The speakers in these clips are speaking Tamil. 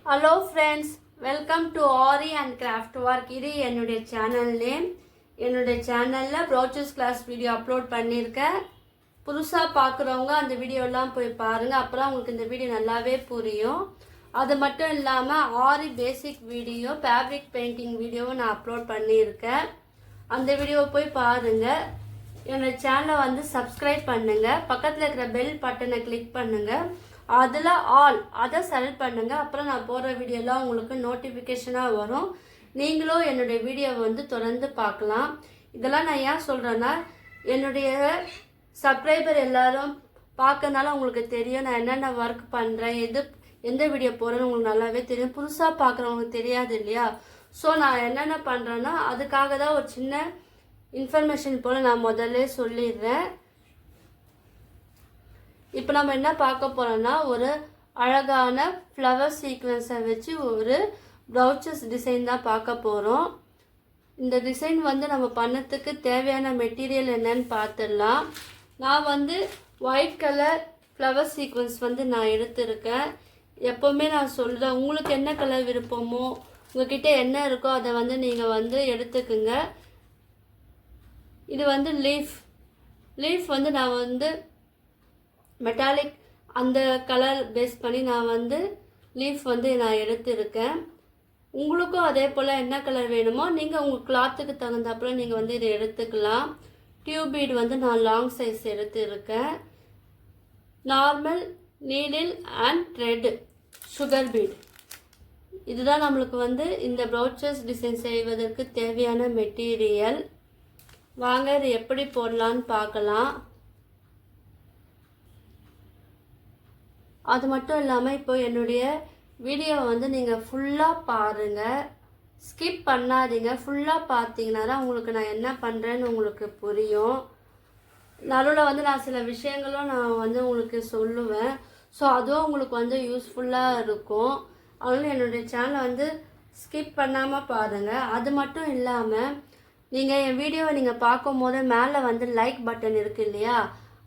Hello friends, welcome to Aari and Craft Work. இது என்னுடைய சேனல் நேம். என்னுடைய சேனல்ல Brooches Class வீடியோ அப்லோட் பண்ணிருக்கேன். புதுசா பார்க்குறவங்க அந்த வீடியோலாம் போய் பாருங்க. அப்பதான் உங்களுக்கு இந்த வீடியோ நல்லாவே புரியும். அது மட்டும் இல்லாம Aari பேசிக் வீடியோ, ஃபேப்ரிக் பெயிண்டிங் வீடியோவும் நான் அப்லோட் பண்ணிருக்கேன். அந்த வீடியோவை போய் பாருங்க. என்னோட சேனலை வந்து சப்ஸ்கிரைப் பண்ணுங்க. பக்கத்துல இருக்கிற பெல் பட்டனை கிளிக் பண்ணுங்க. அதில் ஆல் அதை செலக்ட் பண்ணுங்க. அப்புறம் நான் போடுற வீடியோலாம் உங்களுக்கு நோட்டிஃபிகேஷனாக வரும். நீங்களும் என்னுடைய வீடியோவை வந்து தொடர்ந்து பார்க்கலாம். இதெல்லாம் நான் ஏன் சொல்கிறேன்னா, என்னுடைய சப்ஸ்கிரைபர் எல்லாரும் பார்க்கறதுனால உங்களுக்கு தெரியும் நான் என்னென்ன ஒர்க் பண்ணுறேன், எந்த வீடியோ போடுறேன்னு உங்களுக்கு நல்லாவே தெரியும். புதுசாக பார்க்குறவங்களுக்கு தெரியாது இல்லையா? ஸோ நான் என்னென்ன பண்ணுறேன்னா அதுக்காக தான் ஒரு சின்ன இன்ஃபர்மேஷன் போல் நான் முதல்ல சொல்லிடுறேன். இப்போ நம்ம என்ன பார்க்க போறோம்னா, ஒரு அழகான ஃப்ளவர் சீக்வென்ஸை வச்சு ஒரு ப்ரௌச்சஸ் டிசைன் தான் பார்க்க போகிறோம். இந்த டிசைன் வந்து நம்ம பண்ணத்துக்கு தேவையான மெட்டீரியல் என்னன்னு பார்த்துடலாம். நான் வந்து ஒயிட் கலர் ஃப்ளவர் சீக்வென்ஸ் வந்து நான் எடுத்திருக்கேன். எப்போவுமே நான் சொல்கிறேன், உங்களுக்கு என்ன கலர் விருப்பமோ, உங்ககிட்ட என்ன இருக்கோ அதை வந்து நீங்கள் வந்து எடுத்துக்குங்க. இது வந்து லீஃப் வந்து நான் வந்து மெட்டாலிக் அந்த கலர் பேஸ் பண்ணி நான் வந்து லீஃப் வந்து நான் எடுத்திருக்கேன். உங்களுக்கும் அதே போல் என்ன கலர் வேணுமோ நீங்கள் உங்கள் கிளாத்துக்கு தகுந்தாப்புல நீங்கள் வந்து இதை எடுத்துக்கலாம். டியூப் பீட் வந்து நான் லாங் சைஸ் எடுத்திருக்கேன். Normal needle and thread sugar beat, இதுதான் நம்மளுக்கு வந்து இந்த ப்ரௌச்சஸ் டிசைன் செய்வதற்கு தேவையான மெட்டீரியல். வாங்க இது எப்படி போடலான்னு பார்க்கலாம். அது மட்டும் இல்லாமல் இப்போ என்னுடைய வீடியோவை வந்து நீங்கள் ஃபுல்லாக பாருங்கள், ஸ்கிப் பண்ணாதீங்க. ஃபுல்லாக பார்த்தீங்கன்னா தான் உங்களுக்கு நான் என்ன பண்ணுறேன்னு உங்களுக்கு புரியும். நடுவில் வந்து நான் சில விஷயங்களும் நான் வந்து உங்களுக்கு சொல்லுவேன். ஸோ அதுவும் உங்களுக்கு வந்து யூஸ்ஃபுல்லாக இருக்கும். அதனால என்னுடைய சேனலை வந்து ஸ்கிப் பண்ணாமல் பாருங்கள். அது மட்டும் இல்லாமல் நீங்கள் என் வீடியோவை நீங்கள் பார்க்கும் போது மேலே வந்து லைக் பட்டன் இருக்குது இல்லையா,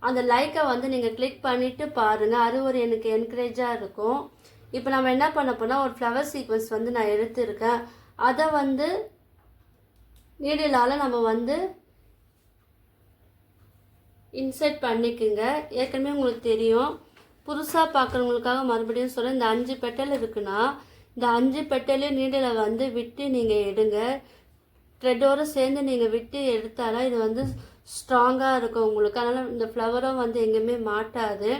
அந்த லைக்கை வந்து நீங்கள் கிளிக் பண்ணிவிட்டு பாருங்கள். அது ஒரு எனக்கு என்கரேஜாக இருக்கும். இப்போ நம்ம என்ன பண்ண போனால், ஒரு ஃப்ளவர் சீக்வன்ஸ் வந்து நான் எடுத்திருக்கேன். அதை வந்து நீடிலால் நம்ம வந்து இன்சர்ட் பண்ணிக்குங்க. ஏற்கனவே உங்களுக்கு தெரியும். புதுசாக பார்க்குறவங்களுக்காக மறுபடியும் சொல்கிறேன், இந்த 5 பெட்டல் இருக்குன்னா இந்த 5 பெட்டலையும் நீடிலை வந்து விட்டு நீங்கள் எடுங்க. த்ரெட்டோடு சேர்ந்து நீங்கள் விட்டு எடுத்தாலும் இது வந்து ஸ்ட்ராங்காக இருக்கும் உங்களுக்கு. அதனால் இந்த ஃப்ளவரும் வந்து எங்கேயுமே மாட்டாது.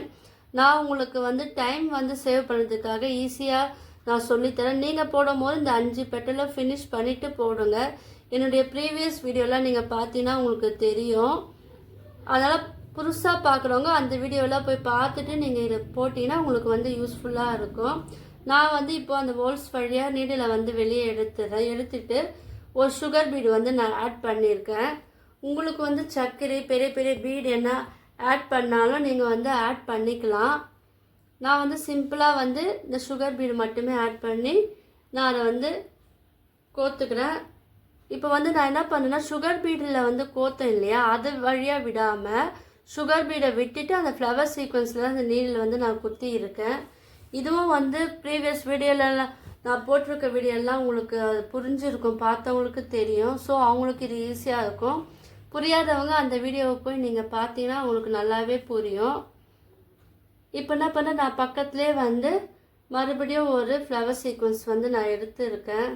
நான் உங்களுக்கு வந்து டைம் வந்து சேவ் பண்ணுறதுக்காக ஈஸியாக நான் சொல்லித்தரேன். நீங்கள் போடும் போது இந்த 5 பெட்டலும் ஃபினிஷ் பண்ணிவிட்டு போடுங்க. என்னுடைய ப்ரீவியஸ் வீடியோலாம் நீங்கள் பார்த்தீங்கன்னா உங்களுக்கு தெரியும். அதனால் புதுசாக பார்க்குறவங்க அந்த வீடியோலாம் போய் பார்த்துட்டு நீங்கள் இதை போட்டிங்கன்னா உங்களுக்கு வந்து யூஸ்ஃபுல்லாக இருக்கும். நான் வந்து இப்போ அந்த ஹோல்ஸ் வழியாக நீடில் வந்து வெளியே எடுத்துட்டு ஒரு சுகர் பீடு வந்து நான் ஆட் பண்ணியிருக்கேன். உங்களுக்கு வந்து சர்க்கரை பெரிய பெரிய பீடு என்ன ஆட் பண்ணாலும் நீங்கள் வந்து ஆட் பண்ணிக்கலாம். நான் வந்து சிம்பிளாக வந்து இந்த சுகர் பீடு மட்டுமே ஆட் பண்ணி நான் அதை வந்து கோத்துக்கிறேன். இப்போ வந்து நான் என்ன பண்ணேன்னா, சுகர் பீடில் வந்து கோத்தேன் இல்லையா, அது வழியாக விடாமல் சுகர் பீடை விட்டுட்டு அந்த ஃப்ளவர் சீக்வன்ஸில் அந்த நீடில் வந்து நான் குத்தி இருக்கேன். இதுவும் வந்து ப்ரீவியஸ் வீடியோலலாம் நான் போட்டிருக்க வீடியோலாம் உங்களுக்கு அது புரிஞ்சிருக்கும், பார்த்தவங்களுக்கு தெரியும். ஸோ அவங்களுக்கு இது ஈஸியாக இருக்கும். புரியாதவங்க அந்த வீடியோவை போய் நீங்கள் பார்த்தீங்கன்னா உங்களுக்கு நல்லாவே புரியும். இப்போ என்ன பண்ண, நான் பக்கத்துலேயே வந்து மறுபடியும் ஒரு ஃப்ளவர் சீக்வன்ஸ் வந்து நான் எடுத்துருக்கேன்.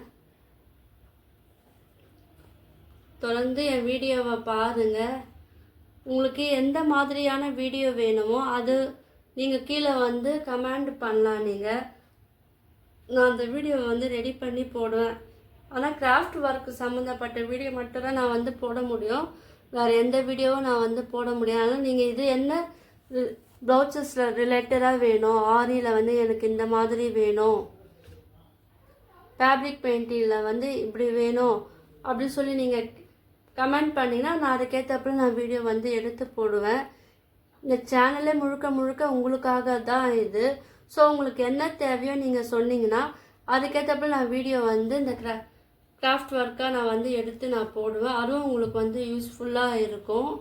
தொடர்ந்து என் வீடியோவை பாருங்கள். உங்களுக்கு எந்த மாதிரியான வீடியோ வேணுமோ அது நீங்கள் கீழே வந்து கமெண்ட் பண்ணலாம். நான் அந்த வீடியோவை வந்து ரெடி பண்ணி போடுவேன். ஆனால் கிராஃப்ட் ஒர்க் சம்மந்தப்பட்ட வீடியோ மட்டும் தான் நான் வந்து போட முடியும். வேறு எந்த வீடியோவும் நான் வந்து போட முடியாது. அதனால் நீங்கள் இது என்ன ப்ரௌச்சஸில் ரிலேட்டடாக வேணும், ஆரியில் வந்து எனக்கு இந்த மாதிரி வேணும், ஃபேப்ரிக் பெயிண்டிங்கில் வந்து இப்படி வேணும் அப்படின்னு சொல்லி நீங்கள் கமெண்ட் பண்ணிங்கன்னா நான் அதுக்கேற்றப்பறம் நான் வீடியோ வந்து எடுத்து போடுவேன். இந்த சேனலே முழுக்க உங்களுக்காக தான் இது. ஸோ உங்களுக்கு என்ன தேவையோ நீங்கள் சொன்னீங்கன்னா அதுக்கேற்றப்ப நான் வீடியோ வந்து இந்த கிராஃப்ட் ஒர்க்காக நான் வந்து எடுத்து நான் போடுவேன். அதுவும் உங்களுக்கு வந்து யூஸ்ஃபுல்லாக இருக்கும்.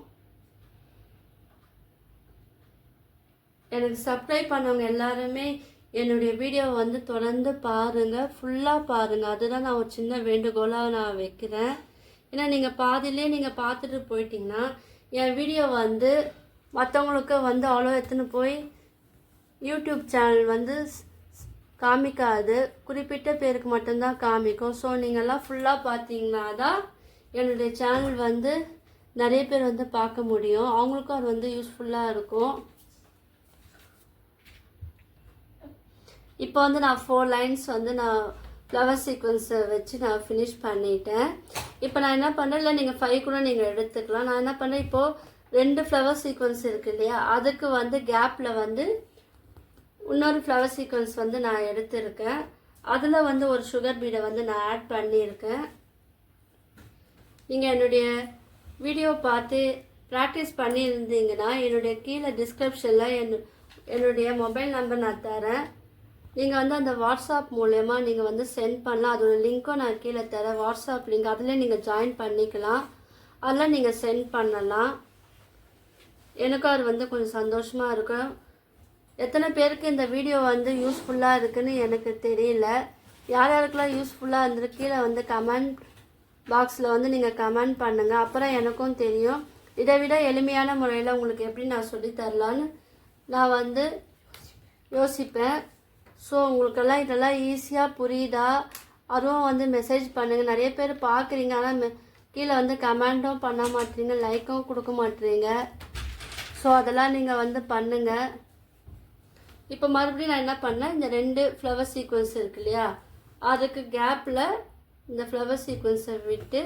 எனக்கு சப்ஸ்கிரைப் பண்ணவங்க எல்லாருமே என்னுடைய வீடியோவை வந்து தொடர்ந்து பாருங்கள், ஃபுல்லாக பாருங்கள். அதுதான் நான் ஒரு சின்ன வேண்டுகோளாக நான் வைக்கிறேன். ஏன்னா நீங்கள் பாதியிலே நீங்கள் பார்த்துட்டு போயிட்டீங்கன்னா என் வீடியோ வந்து மற்றவங்களுக்கு வந்து அவ்வளோ எடுத்துன்னு போய் யூடியூப் சேனல் வந்து காமிக்காது, குறிப்பிட்ட பேருக்கு மட்டும்தான் காமிக்கும். ஸோ நீங்கள்லாம் ஃபுல்லாக பார்த்தீங்கன்னா தான் என்னுடைய சேனல் வந்து நிறைய பேர் வந்து பார்க்க முடியும், அவங்களுக்கும் அது வந்து யூஸ்ஃபுல்லாக இருக்கும். இப்போ வந்து நான் 4 லைன்ஸ் வந்து நான் ஃப்ளவர் சீக்வன்ஸை வச்சு நான் ஃபினிஷ் பண்ணிட்டேன். இப்போ நான் என்ன பண்ணுறேன், இல்லை நீங்கள் 5 கூட நீங்கள் எடுத்துக்கலாம். நான் என்ன பண்ணுறேன், இப்போது 2 ஃப்ளவர் சீக்வன்ஸ் இருக்குது இல்லையா, அதுக்கு வந்து கேப்பில் வந்து இன்னொரு ஃப்ளவர் சீக்வன்ஸ் வந்து நான் எடுத்திருக்கேன். அதில் வந்து ஒரு சுகர் பீடை வந்து நான் ஆட் பண்ணியிருக்கேன். நீங்கள் என்னுடைய வீடியோ பார்த்து ப்ராக்டிஸ் பண்ணியிருந்தீங்கன்னா என்னுடைய கீழே டிஸ்கிரிப்ஷனில் என்னுடைய மொபைல் நம்பர் நான் தரேன். நீங்கள் வந்து அந்த வாட்ஸ்அப் மூலயமா நீங்கள் வந்து சென்ட் பண்ணலாம். அதோட லிங்க்கும் நான் கீழே தரேன், வாட்ஸ்அப் லிங்க். அதில் நீங்கள் ஜாயின் பண்ணிக்கலாம், அதில் நீங்கள் சென்ட் பண்ணலாம். எனக்கும் அது வந்து கொஞ்சம் சந்தோஷமாக இருக்கும். எத்தனை பேருக்கு இந்த வீடியோ வந்து யூஸ்ஃபுல்லாக இருக்குதுன்னு எனக்கு தெரியல. யார் யாருக்கெல்லாம் யூஸ்ஃபுல்லாக இருந்துட்டு கீழே வந்து கமெண்ட் பாக்ஸில் வந்து நீங்கள் கமெண்ட் பண்ணுங்கள், அப்புறம் எனக்கும் தெரியும் இதை விட எளிமையான முறையில் உங்களுக்கு எப்படி நான் சொல்லித்தரலான்னு நான் வந்து யோசிப்பேன். ஸோ உங்களுக்கெல்லாம் இதெல்லாம் ஈஸியாக புரியுதா, அதுவும் வந்து மெசேஜ் பண்ணுங்கள். நிறைய பேர் பார்க்குறீங்க, ஆனால் கீழே வந்து கமெண்ட்டும் பண்ண மாட்டீங்க, லைக்கும் கொடுக்க மாட்டீங்க. ஸோ அதெல்லாம் நீங்கள் வந்து பண்ணுங்கள். இப்போ மறுபடியும் நான் என்ன பண்ணேன், இந்த 2 ஃப்ளவர் சீக்வன்ஸ் இருக்கு இல்லையா, அதுக்கு கேப்பில் இந்த ஃப்ளவர் சீக்வன்ஸை விட்டு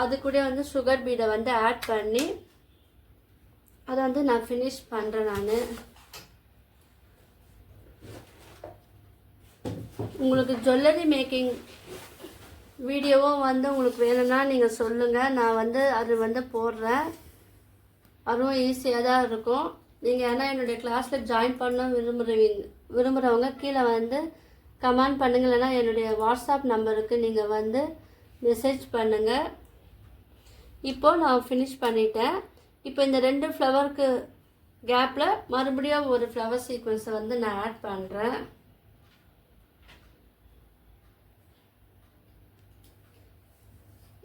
அது கூட வந்து சுகர் பீடை வந்து ஆட் பண்ணி அதை வந்து நான் ஃபினிஷ் பண்ணுறேன். நான் உங்களுக்கு ஜுவல்லரி மேக்கிங் வீடியோவும் வந்து உங்களுக்கு வேணும்னா நீங்கள் சொல்லுங்கள், நான் வந்து அது வந்து போடுறேன். அதுவும் ஈஸியாக தான் இருக்கும். நீங்கள் ஏன்னா என்னுடைய கிளாஸில் ஜாயின் பண்ண விரும்புகிறவங்க கீழே வந்து கமெண்ட் பண்ணுங்கள், இல்லைனா என்னுடைய வாட்ஸ்அப் நம்பருக்கு நீங்கள் வந்து மெசேஜ் பண்ணுங்கள். இப்போது நான் ஃபினிஷ் பண்ணிட்டேன். இப்போ இந்த 2 ஃப்ளவருக்கு கேப்பில் மறுபடியும் ஒரு ஃப்ளவர் சீக்வன்ஸை வந்து நான் ஆட் பண்ணுறேன்.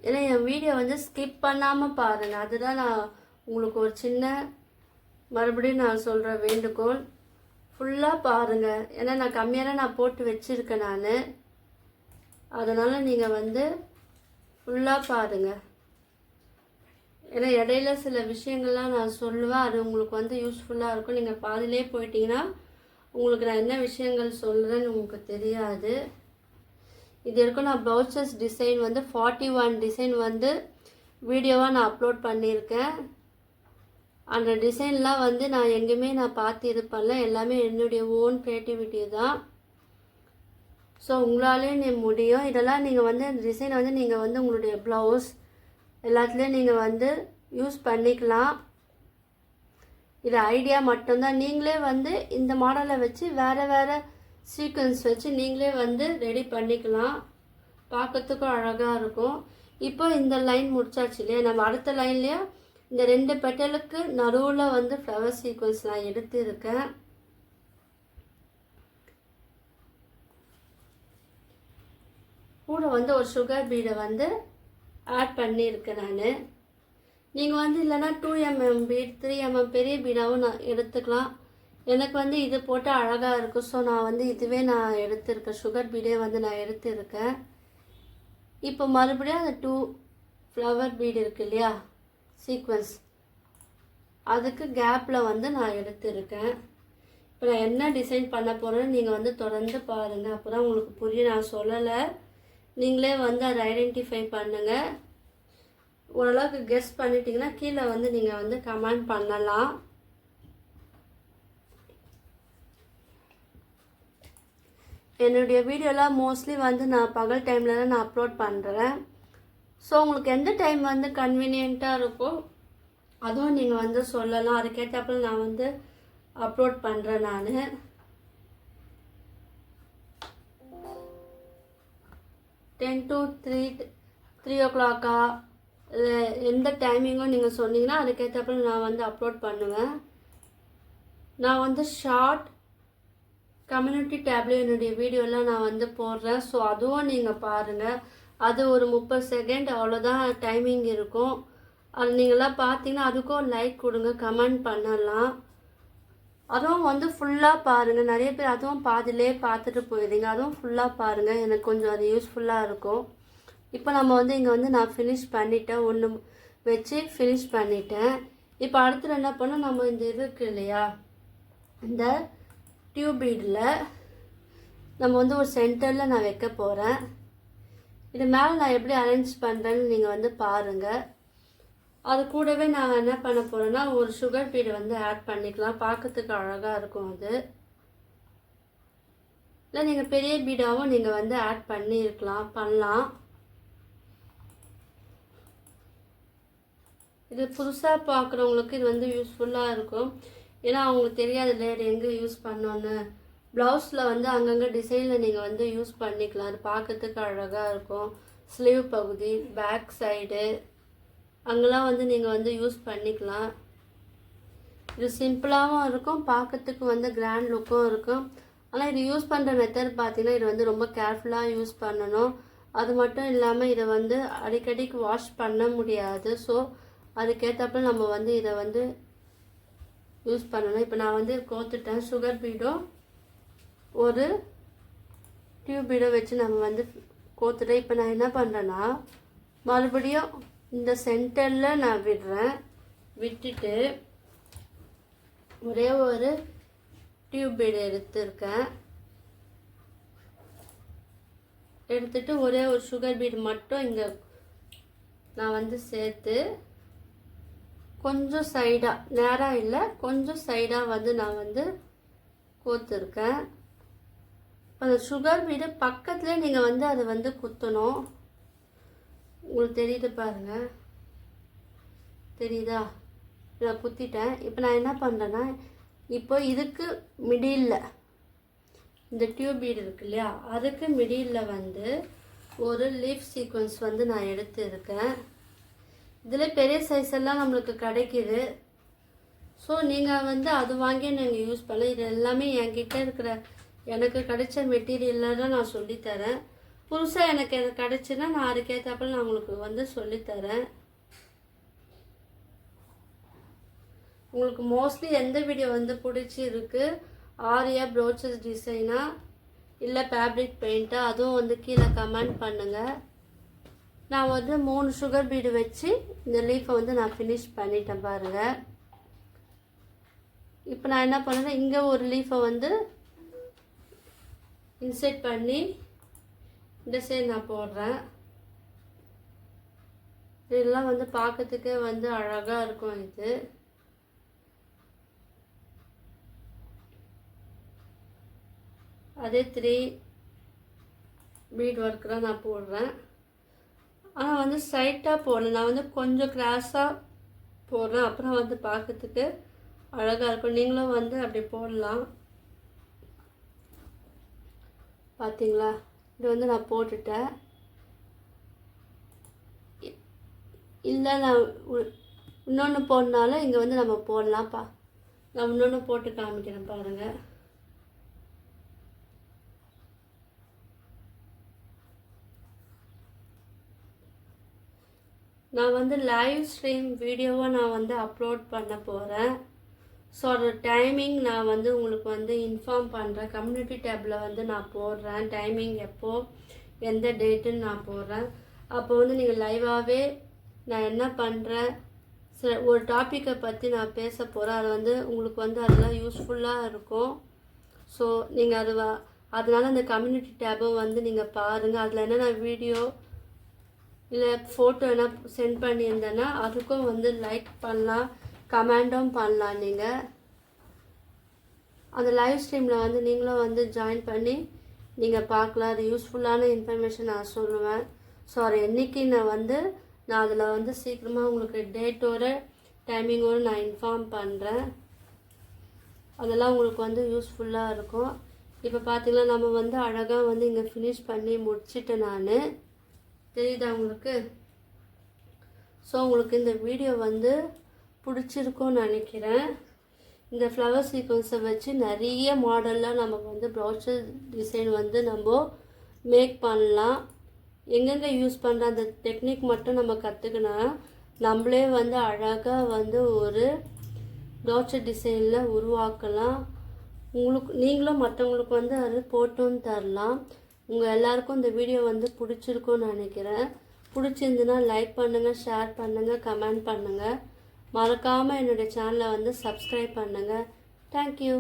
ஏன்னா என் வீடியோ வந்து ஸ்கிப் பண்ணாமல் பாருங்கள், அதுதான் நான் உங்களுக்கு ஒரு சின்ன மறுபடியும் நான் சொல்கிற வேண்டுகோள். ஃபுல்லாக பாருங்கள், ஏன்னா நான் கம்மியாக நான் போட்டு வச்சுருக்கேன் நான். அதனால் நீங்கள் வந்து ஃபுல்லாக பாருங்கள். ஏன்னா இடையில சில விஷயங்கள்லாம் நான் சொல்லுவேன், அது உங்களுக்கு வந்து யூஸ்ஃபுல்லாக இருக்கும். நீங்கள் பாதிலே போயிட்டீங்கன்னா உங்களுக்கு நான் என்ன விஷயங்கள் சொல்கிறேன்னு உங்களுக்கு தெரியாது. இது வரைக்கும் நான் ப்ளவுசஸ் டிசைன் வந்து 41 டிசைன் வந்து வீடியோவாக நான் அப்லோட் பண்ணியிருக்கேன். அந்த டிசைன்லாம் வந்து நான் எங்கேயுமே நான் பார்த்து இது பண்ணல, எல்லாமே என்னுடைய ஓன் க்ரியேட்டிவிட்டி தான். ஸோ உங்களாலேயும் முடியும். இதெல்லாம் நீங்கள் வந்து அந்த டிசைனை வந்து நீங்கள் வந்து உங்களுடைய ப்ளவுஸ் எல்லாத்துலேயும் நீங்கள் வந்து யூஸ் பண்ணிக்கலாம். இது ஐடியா மட்டும்தான். நீங்களே வந்து இந்த மாடலை வச்சு வேறு வேறு சீக்வன்ஸ் வச்சு நீங்களே வந்து ரெடி பண்ணிக்கலாம், பார்க்கறதுக்கும் அழகாக இருக்கும். இப்போ இந்த லைன் முடிச்சாச்சு இல்லையா, நம்ம அடுத்த லைன்லேயே இந்த 2 பெட்டலுக்கு நடுவில் வந்து ஃப்ளவர் சீக்வன்ஸ் நான் எடுத்துருக்கேன். கூட வந்து ஒரு சுகர் பீடை வந்து ஆட் பண்ணியிருக்கேன் நான். நீங்கள் வந்து இல்லைனா 2mm பீட் 3mm பெரிய பீடாவும் நான் எடுத்துக்கலாம். எனக்கு வந்து இது போட்டு அழகாக இருக்கும். ஸோ நான் வந்து இதுவே நான் எடுத்திருக்கேன், சுகர் பீடே வந்து நான் எடுத்திருக்கேன். இப்போ மறுபடியும் அந்த 2 ஃப்ளவர் பீடு இருக்கு இல்லையா சீக்வன்ஸ், அதுக்கு கேப்பில் வந்து நான் எடுத்திருக்கேன். இப்போ நான் என்ன டிசைன் பண்ண போகிறேன்னு நீங்கள் வந்து தொடர்ந்து பாருங்கள், அப்போ தான் உங்களுக்கு புரியும். நான் சொல்லலை, நீங்களே வந்து அதை ஐடென்டிஃபை பண்ணுங்கள். ஓரளவுக்கு கெஸ் பண்ணிட்டீங்கன்னா கீழே வந்து நீங்கள் வந்து கமெண்ட் பண்ணலாம். என்னுடைய வீடியோலாம் மோஸ்ட்லி வந்து நான் பகல் டைமில் தான் நான் அப்லோட் பண்ணுறேன். ஸோ உங்களுக்கு எந்த டைம் வந்து கன்வீனியண்ட்டாக இருக்கோ அதுவும் நீங்கள் வந்து சொல்லலாம், அதுக்கேற்றப்பல நான் வந்து அப்லோட் பண்ணுறேன். நான் 10 to 3 o'clock எந்த டைமிங்கும் நீங்கள் சொன்னீங்கன்னா அதுக்கேற்றப்பல நான் வந்து அப்லோட் பண்ணுவேன். நான் வந்து ஷார்ட் கம்யூனிட்டி டேப்ல என்னுடைய வீடியோலாம் நான் வந்து போடுறேன். ஸோ அதுவும் நீங்கள் பாருங்கள். அது ஒரு 30 செகண்ட் அவ்வளோதான் டைமிங் இருக்கும். அது நீங்களாம் பார்த்தீங்கன்னா அதுக்கும் லைக் கொடுங்க, கமெண்ட் பண்ணலாம். அதுவும் வந்து ஃபுல்லாக பாருங்கள். நிறைய பேர் அதுவும் பாதிலே பார்த்துட்டு போயிடுங்க. அதுவும் ஃபுல்லாக பாருங்கள். எனக்கு கொஞ்சம் அது யூஸ்ஃபுல்லாக இருக்கும். இப்போ நம்ம வந்து இங்கே வந்து நான் ஃபினிஷ் பண்ணிட்டேன். ஒன்று வச்சு ஃபினிஷ் பண்ணிட்டேன். இப்போ அடுத்து என்ன பண்ணோம், நம்ம இந்த இது இருக்கு இல்லையா, இந்த டியூப் பீடில் நம்ம வந்து ஒரு சென்டரில் நான் வைக்க போகிறேன். இது மேலே நான் எப்படி அரேஞ்ச் பண்ணுறேன்னு நீங்கள் வந்து பாருங்கள். அது கூடவே நான் என்ன பண்ண போகிறேன்னா ஒரு சுகர் பீடை வந்து ஆட் பண்ணிக்கலாம். பார்க்கறதுக்கு அழகாக இருக்கும். அது இல்லை நீங்கள் பெரிய பீடாவும் நீங்கள் வந்து ஆட் பண்ணலாம். இது புதுசாக பார்க்குறவங்களுக்கு இது வந்து யூஸ்ஃபுல்லாக இருக்கும். ஏன்னா அவங்களுக்கு தெரியாது லேயர் எங்கே யூஸ் பண்ணோன்னு. ப்ளவுஸில் வந்து அங்கங்கே டிசைனில் நீங்கள் வந்து யூஸ் பண்ணிக்கலாம். அது பார்க்கறதுக்கு அழகாக இருக்கும். ஸ்லீவ் பகுதி, பேக் சைடு அங்கெல்லாம் வந்து நீங்கள் வந்து யூஸ் பண்ணிக்கலாம். இது சிம்பிளாகவும் இருக்கும், பார்க்கறதுக்கு வந்து கிராண்ட் லுக்கும் இருக்கும். ஆனால் இது யூஸ் பண்ணுற மெத்தட் பார்த்தீங்கன்னா இது வந்து ரொம்ப கேர்ஃபுல்லாக யூஸ் பண்ணணும். அது மட்டும் இல்லாமல் இதை வந்து அடிக்கடிக்கு வாஷ் பண்ண முடியாது. ஸோ அதுக்கேற்றப்ப நம்ம வந்து இதை வந்து யூஸ் பண்ணணும். இப்போ நான் வந்து கோத்துட்டேன். சுகர் பீடும் ஒரு டியூப் பீடும் வச்சு நம்ம வந்து கோத்துட்டேன். இப்போ நான் என்ன பண்ணுறேன்னா மறுபடியும் இந்த சென்டரில் நான் விடுறேன். விட்டுட்டு ஒரே ஒரு டியூப் பீடு எடுத்துட்டு ஒரே ஒரு சுகர் பீடு மட்டும் இங்கே நான் வந்து சேர்த்து கொஞ்சம் சைடாக, நேராக இல்லை கொஞ்சம் சைடாக வந்து நான் வந்து கோத்துருக்கேன். அந்த சுகர் பீடு பக்கத்துலேயே நீங்கள் வந்து அதை வந்து குத்தணும். உங்களுக்கு தெரியுது பாருங்கள், தெரியுதா? நான் குத்திட்டேன். இப்போ நான் என்ன பண்ணுறேன்னா இப்போ இதுக்கு மிடில் இந்த டியூப் பீடு இருக்கு இல்லையா, அதுக்கு மிடில் வந்து ஒரு லீஃப் சீக்வன்ஸ் வந்து நான் எடுத்துருக்கேன். இதில் பெரிய சைஸ் எல்லாம் நம்மளுக்கு கிடைக்கிது. ஸோ நீங்கள் வந்து அது வாங்கி நீங்கள் யூஸ் பண்ணலாம். இது எல்லாமே என்கிட்ட இருக்கிற எனக்கு கிடைச்ச மெட்டீரியலில் தான் நான் சொல்லித்தரேன். புதுசாக எனக்கு எது கிடச்சுன்னா நான் அதுக்கேற்றப்ப நான் உங்களுக்கு வந்து சொல்லித்தரேன். உங்களுக்கு மோஸ்ட்லி எந்த வீடியோ வந்து பிடிச்சிருக்கு, ஆரியா ப்ரோச்சஸ் டிசைனா இல்லை ஃபேப்ரிக் பெயிண்ட்டா, அதுவும் வந்து கீழே கமெண்ட் பண்ணுங்கள். நான் வந்து 3 சுகர் பீடு வச்சு இந்த லீஃபை வந்து நான் ஃபினிஷ் பண்ணிட்டேன் பாருங்கள். இப்போ நான் என்ன பண்ணுறேன், இங்கே ஒரு லீஃபை வந்து இன்செர்ட் பண்ணி இந்த சைடு நான் போடுறேன். இதெல்லாம் வந்து பார்க்கறதுக்கே வந்து அழகாக இருக்கும். இது அதே 3 பீட் ஒர்க் தான் நான் போடுறேன். ஆனால் வந்து ஸ்ட்ரைட்டாக போடல, நான் வந்து கொஞ்சம் கிராஸாக போடுறேன். அப்புறம் வந்து பார்க்கறதுக்கு அழகாக இருக்கும். நீங்களும் வந்து அப்படி போடலாம். பார்த்தீங்களா, இது வந்து நான் போட்டுட்டேன். இல்லை நான் இன்னொன்று போடனாலும் இங்கே வந்து நம்ம போடலாம்ப்பா. நான் இன்னொன்று போட்டு காமிக்கிறேன் பாருங்கள். நான் வந்து லைவ் ஸ்ட்ரீம் வீடியோவை நான் வந்து அப்லோட் பண்ண போகிறேன். ஸோ அதோட டைமிங் நான் வந்து உங்களுக்கு வந்து இன்ஃபார்ம் பண்ணுறேன். கம்யூனிட்டி டேப்பில் வந்து நான் போடுறேன். டைமிங் எப்போது எந்த டேட்டுன்னு நான் போடுறேன். அப்போ வந்து நீங்கள் லைவாகவே நான் என்ன பண்ணுறேன், ஒரு டாப்பிக்கை பற்றி நான் பேச போகிறேன். அது வந்து உங்களுக்கு வந்து அதெல்லாம் யூஸ்ஃபுல்லாக இருக்கும். ஸோ நீங்கள் அதனால் அந்த கம்யூனிட்டி டேப்பும் வந்து நீங்கள் பாருங்கள். அதில் என்னென்ன வீடியோ இல்லை ஃபோட்டோ என்ன சென்ட் பண்ணியிருந்தேன்னா அதுக்கும் வந்து லைக் பண்ணலாம், கமெண்டும் பண்ணலாம். நீங்கள் அந்த லைவ் ஸ்ட்ரீமில் வந்து நீங்களும் வந்து ஜாயின் பண்ணி நீங்கள் பார்க்கலாம். அது யூஸ்ஃபுல்லான இன்ஃபர்மேஷன் நான் சொல்லுவேன். ஸோ அது என்றைக்கு நான் அதில் வந்து சீக்கிரமாக உங்களுக்கு டேட்டோட டைமிங்கோடு நான் இன்ஃபார்ம் பண்ணுறேன். அதெல்லாம் உங்களுக்கு வந்து யூஸ்ஃபுல்லாக இருக்கும். இப்போ பார்த்தீங்கன்னா நம்ம வந்து அழகாக வந்து இங்கே ஃபினிஷ் பண்ணி முடிச்சிட்டேன் நான். தெரியுதா உங்களுக்கு? ஸோ உங்களுக்கு இந்த வீடியோ வந்து பிடிச்சிருக்கும்னு நினைக்கிறேன். இந்த ஃப்ளவர் சீக்வன்ஸை வச்சு நிறைய மாடலில் நமக்கு வந்து ப்ரௌச்சர் டிசைன் வந்து நம்ம மேக் பண்ணலாம். எங்கெங்கே யூஸ் பண்ணுற அந்த டெக்னிக் மட்டும் நம்ம கற்றுக்கினா நம்மளே வந்து அழகாக வந்து ஒரு ப்ரௌச்சர் டிசைனில் உருவாக்கலாம். நீங்களும் மற்றவங்களுக்கு வந்து அது போட்டும் தரலாம். உங்கள் எல்லாருக்கும் இந்த வீடியோ வந்து பிடிச்சிருக்கும்னு நினைக்கிறேன். பிடிச்சிருந்துன்னா லைக் பண்ணுங்கள், ஷேர் பண்ணுங்கள், கமெண்ட் பண்ணுங்கள். மறக்காமல் என்னுடைய சேனலை வந்து சப்ஸ்கிரைப் பண்ணுங்கள். தேங்க்யூ.